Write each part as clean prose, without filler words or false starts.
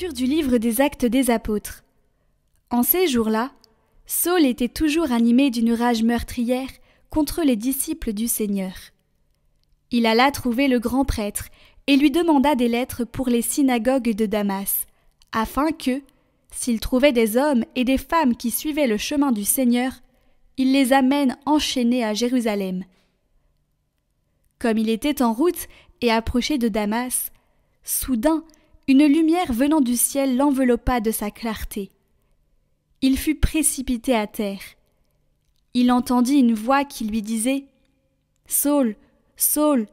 Lecture du livre des Actes des Apôtres. En ces jours-là, Saul était toujours animé d'une rage meurtrière contre les disciples du Seigneur. Il alla trouver le grand prêtre et lui demanda des lettres pour les synagogues de Damas, afin que, s'il trouvait des hommes et des femmes qui suivaient le chemin du Seigneur, il les amène enchaînés à Jérusalem. Comme il était en route et approchait de Damas, soudain, une lumière venant du ciel l'enveloppa de sa clarté. Il fut précipité à terre. Il entendit une voix qui lui disait « Saul, Saul,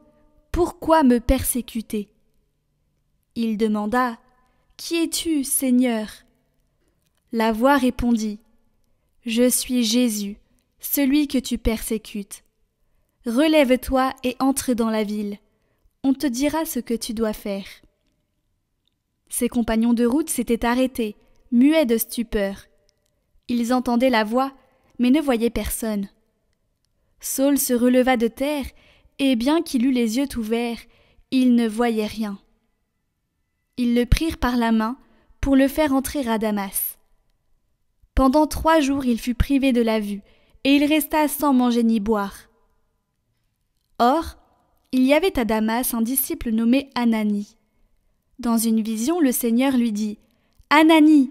pourquoi me persécuter ?» Il demanda « Qui es-tu, Seigneur ?» La voix répondit « Je suis Jésus, celui que tu persécutes. Relève-toi et entre dans la ville. On te dira ce que tu dois faire. » Ses compagnons de route s'étaient arrêtés, muets de stupeur. Ils entendaient la voix, mais ne voyaient personne. Saul se releva de terre, et bien qu'il eût les yeux ouverts, il ne voyait rien. Ils le prirent par la main pour le faire entrer à Damas. Pendant 3 jours il fut privé de la vue, et il resta sans manger ni boire. Or, il y avait à Damas un disciple nommé Ananie. Dans une vision, le Seigneur lui dit « Ananie !»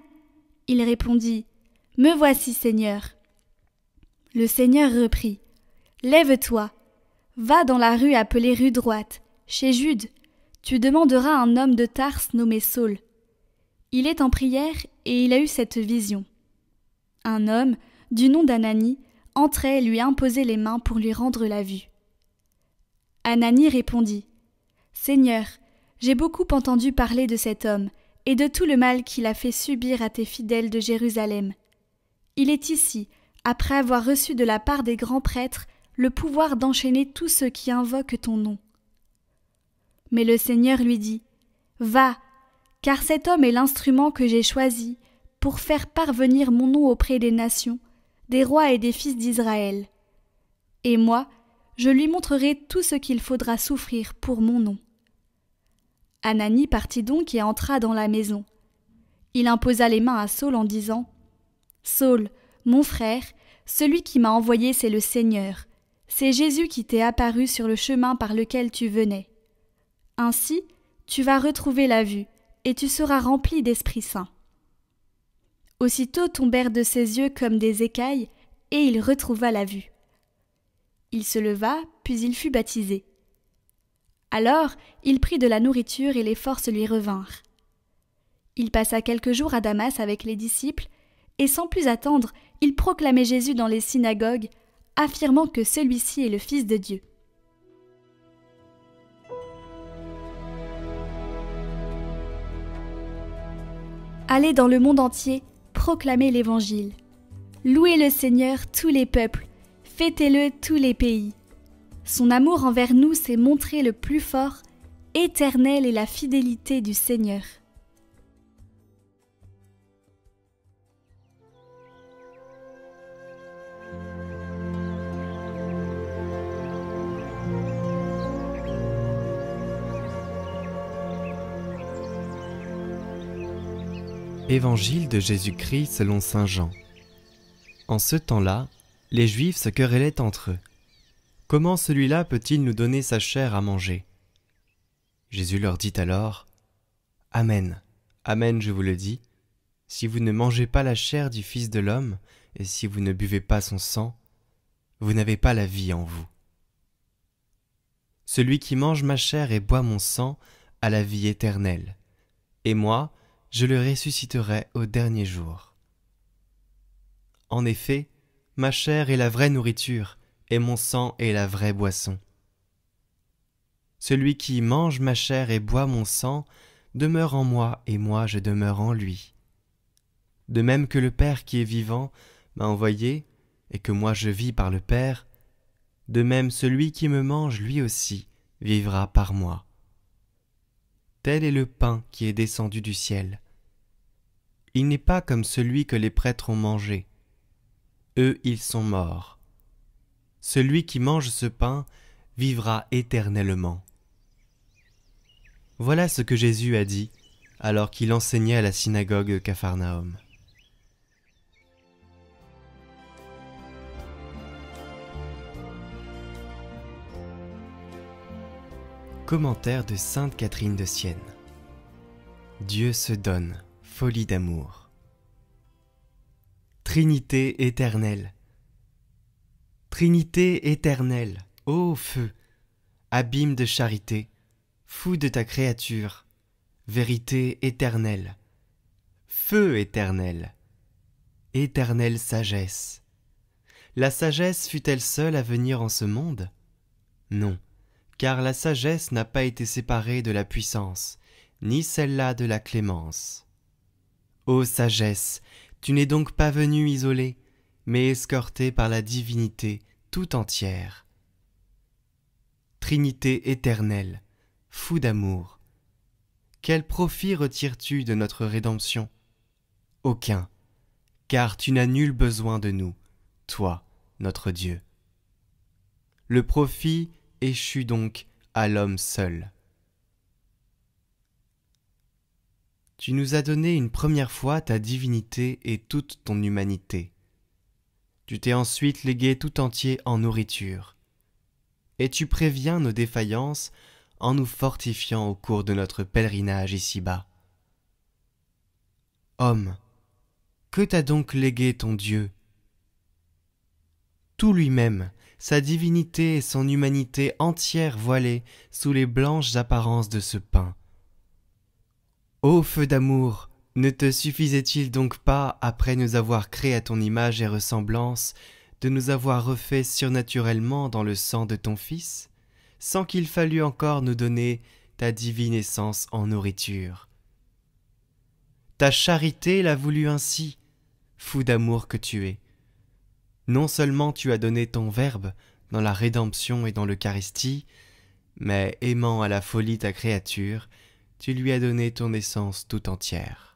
Il répondit « Me voici, Seigneur. » Le Seigneur reprit « Lève-toi, va dans la rue appelée rue droite, chez Jude, tu demanderas un homme de Tarse nommé Saul. Il est en prière et il a eu cette vision. » Un homme, du nom d'Ananie, entrait et lui imposait les mains pour lui rendre la vue. Ananie répondit « Seigneur, j'ai beaucoup entendu parler de cet homme et de tout le mal qu'il a fait subir à tes fidèles de Jérusalem. Il est ici, après avoir reçu de la part des grands prêtres le pouvoir d'enchaîner tous ceux qui invoquent ton nom. » Mais le Seigneur lui dit « Va, car cet homme est l'instrument que j'ai choisi pour faire parvenir mon nom auprès des nations, des rois et des fils d'Israël. Et moi, je lui montrerai tout ce qu'il faudra souffrir pour mon nom. » Ananie partit donc et entra dans la maison. Il imposa les mains à Saul en disant « Saul, mon frère, celui qui m'a envoyé, c'est le Seigneur. C'est Jésus qui t'est apparu sur le chemin par lequel tu venais. Ainsi, tu vas retrouver la vue, et tu seras rempli d'Esprit Saint. » Aussitôt tombèrent de ses yeux comme des écailles, et il retrouva la vue. Il se leva, puis il fut baptisé. Alors, il prit de la nourriture et les forces lui revinrent. Il passa quelques jours à Damas avec les disciples, et sans plus attendre, il proclamait Jésus dans les synagogues, affirmant que celui-ci est le Fils de Dieu. Allez dans le monde entier, proclamez l'Évangile. Louez le Seigneur tous les peuples, fêtez-le tous les pays. Son amour envers nous s'est montré le plus fort, éternel est la fidélité du Seigneur. Évangile de Jésus-Christ selon saint Jean. En ce temps-là, les Juifs se querellaient entre eux. Comment celui-là peut-il nous donner sa chair à manger ? Jésus leur dit alors « Amen, amen, je vous le dis, si vous ne mangez pas la chair du Fils de l'homme et si vous ne buvez pas son sang, vous n'avez pas la vie en vous. Celui qui mange ma chair et boit mon sang a la vie éternelle, et moi, je le ressusciterai au dernier jour. En effet, ma chair est la vraie nourriture, et mon sang est la vraie boisson. Celui qui mange ma chair et boit mon sang demeure en moi et moi je demeure en lui. De même que le Père qui est vivant m'a envoyé et que moi je vis par le Père, de même celui qui me mange lui aussi vivra par moi. Tel est le pain qui est descendu du ciel. Il n'est pas comme celui que les prêtres ont mangé. Eux, ils sont morts. Celui qui mange ce pain vivra éternellement. Voilà ce que Jésus a dit alors qu'il enseignait à la synagogue de Capharnaüm. Commentaire de sainte Catherine de Sienne. Dieu se donne, folie d'amour. Trinité éternelle. Trinité éternelle, ô feu, abîme de charité, fou de ta créature, vérité éternelle, feu éternel, éternelle sagesse. La sagesse fut-elle seule à venir en ce monde? Non, car la sagesse n'a pas été séparée de la puissance, ni celle-là de la clémence. Ô sagesse, tu n'es donc pas venue isolée, mais escortée par la divinité tout entière. Trinité éternelle, fou d'amour, quel profit retires-tu de notre rédemption? Aucun, car tu n'as nul besoin de nous, toi, notre Dieu. Le profit échut donc à l'homme seul. Tu nous as donné une première fois ta divinité et toute ton humanité. Tu t'es ensuite légué tout entier en nourriture. Et tu préviens nos défaillances en nous fortifiant au cours de notre pèlerinage ici-bas. Homme, que t'a donc légué ton Dieu? Tout lui-même, sa divinité et son humanité entière voilées sous les blanches apparences de ce pain. Ô feu d'amour, ne te suffisait-il donc pas, après nous avoir créés à ton image et ressemblance, de nous avoir refaits surnaturellement dans le sang de ton Fils, sans qu'il fallût encore nous donner ta divine essence en nourriture? Ta charité l'a voulu ainsi, fou d'amour que tu es. Non seulement tu as donné ton Verbe dans la rédemption et dans l'Eucharistie, mais aimant à la folie ta créature, tu lui as donné ton essence tout entière.